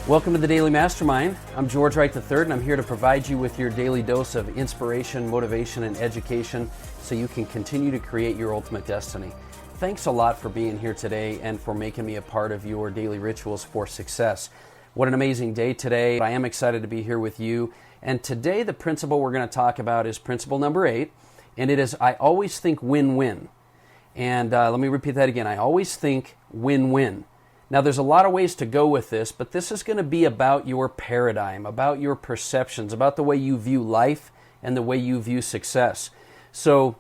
Welcome to the Daily Mastermind. I'm George Wright III, and I'm here to provide you with your daily dose of inspiration, motivation, and education so you can continue to create your ultimate destiny. Thanks a lot for being here today and for making me a part of your daily rituals for success. What an amazing day today. I am excited to be here with you. And today the principle we're going to talk about is principle number 8, and it is I always think win-win. And let me repeat that again. I always think win-win. Now, there's a lot of ways to go with this, but this is going to be about your paradigm, about your perceptions, about the way you view life and the way you view success. So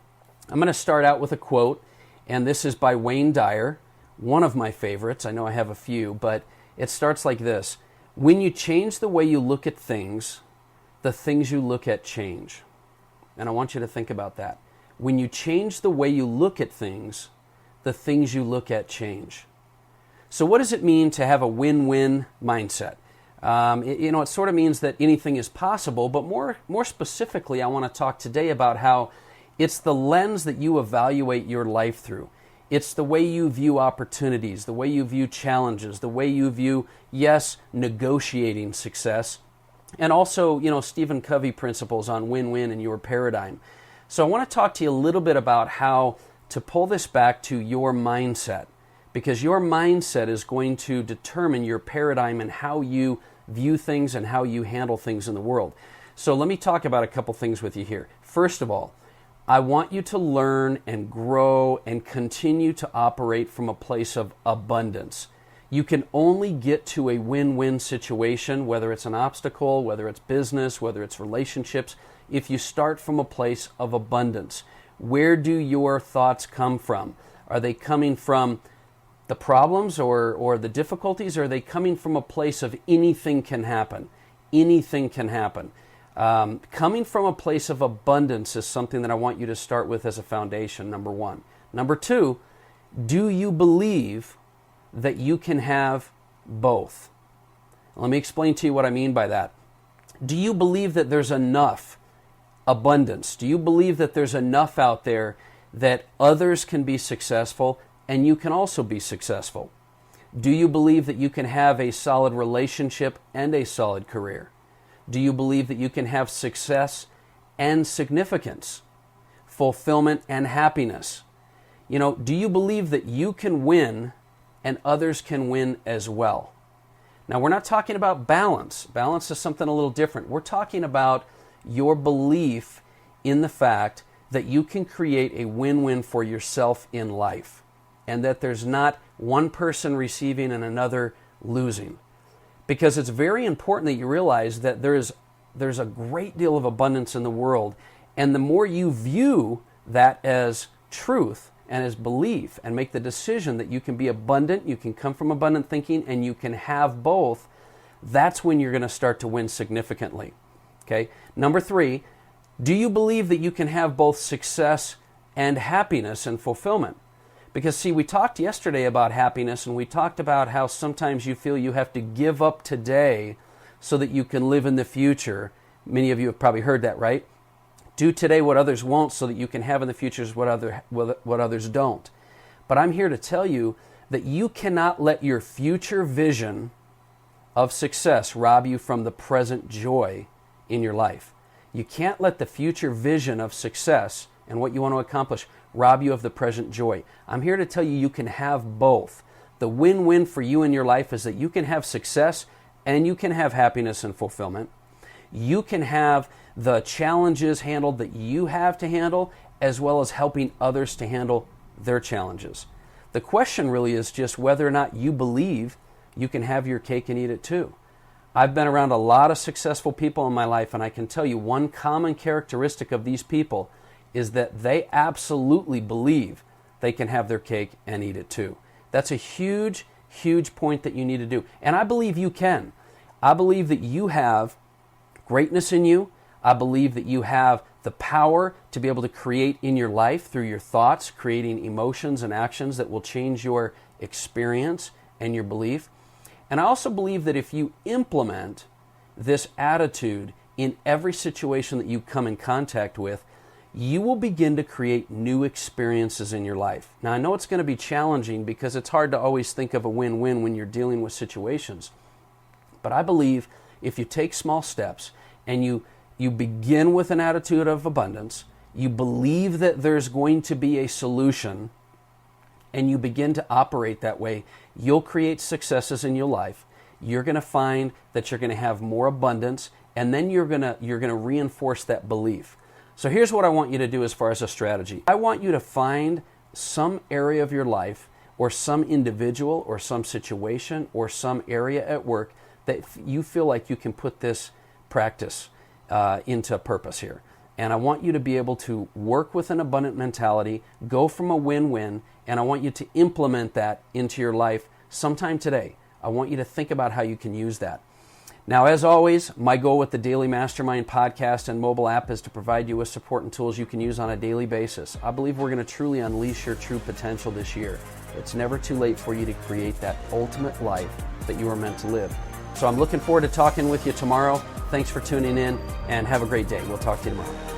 I'm going to start out with a quote, and this is by Dyer, one of my favorites. I know I have a few, but it starts like this. When you change the way you look at things, the things you look at change. And I want you to think about that. When you change the way you look at things, the things you look at change. So what does it mean to have a win-win mindset? It sort of means that anything is possible, but more specifically, I want to talk today about how it's the lens that you evaluate your life through. It's the way you view opportunities, the way you view challenges, the way you view, negotiating success, and also, Stephen Covey principles on win-win in your paradigm. So I want to talk to you a little bit about how to pull this back to your mindset, because your mindset is going to determine your paradigm and how you view things and how you handle things in the world. So let me talk about a couple things with you here. First of all, I want you to learn and grow and continue to operate from a place of abundance. You can only get to a win-win situation, whether it's an obstacle, whether it's business, whether it's relationships, if you start from a place of abundance. Where do your thoughts come from? Are they coming from the problems or the difficulties, or are they coming from a place of anything can happen? Anything can happen. Coming from a place of abundance is something that I want you to start with as a foundation, number one. Number two, do you believe that you can have both? Let me explain to you what I mean by that. Do you believe that there's enough abundance? Do you believe that there's enough out there that others can be successful and you can also be successful? Do you believe that you can have a solid relationship and a solid career? Do you believe that you can have success and significance, fulfillment and happiness? Do you believe that you can win and others can win as well? Now, we're not talking about balance. Balance is something a little different. We're talking about your belief in the fact that you can create a win-win for yourself in life, and that there's not one person receiving and another losing. Because it's very important that you realize that there's a great deal of abundance in the world, and the more you view that as truth and as belief and make the decision that you can be abundant, you can come from abundant thinking, and you can have both, that's when you're going to start to win significantly. Okay? Number 3, do you believe that you can have both success and happiness and fulfillment? Because, see, we talked yesterday about happiness, and we talked about how sometimes you feel you have to give up today so that you can live in the future. Many of you have probably heard that, right? Do today what others won't so that you can have in the future what others don't. But I'm here to tell you that you cannot let your future vision of success rob you from the present joy in your life. You can't let the future vision of success and what you want to accomplish rob you of the present joy. I'm here to tell you you can have both. The win-win for you in your life is that you can have success and you can have happiness and fulfillment. You can have the challenges handled that you have to handle, as well as helping others to handle their challenges. The question really is just whether or not you believe you can have your cake and eat it too. I've been around a lot of successful people in my life, and I can tell you one common characteristic of these people is that they absolutely believe they can have their cake and eat it too. That's a huge, huge point that you need to do. And I believe you can. I believe that you have greatness in you. I believe that you have the power to be able to create in your life through your thoughts, creating emotions and actions that will change your experience and your belief. And I also believe that if you implement this attitude in every situation that you come in contact with, you will begin to create new experiences in your life. Now, I know it's going to be challenging because it's hard to always think of a win-win when you're dealing with situations. But I believe if you take small steps and you begin with an attitude of abundance, you believe that there's going to be a solution, and you begin to operate that way, you'll create successes in your life. You're going to find that you're going to have more abundance, and then you're going to reinforce that belief. So here's what I want you to do as far as a strategy. I want you to find some area of your life or some individual or some situation or some area at work that you feel like you can put this practice into purpose here. And I want you to be able to work with an abundant mentality, go from a win-win, and I want you to implement that into your life sometime today. I want you to think about how you can use that. Now, as always, my goal with the Daily Mastermind podcast and mobile app is to provide you with support and tools you can use on a daily basis. I believe we're going to truly unleash your true potential this year. It's never too late for you to create that ultimate life that you are meant to live. So I'm looking forward to talking with you tomorrow. Thanks for tuning in, and have a great day. We'll talk to you tomorrow.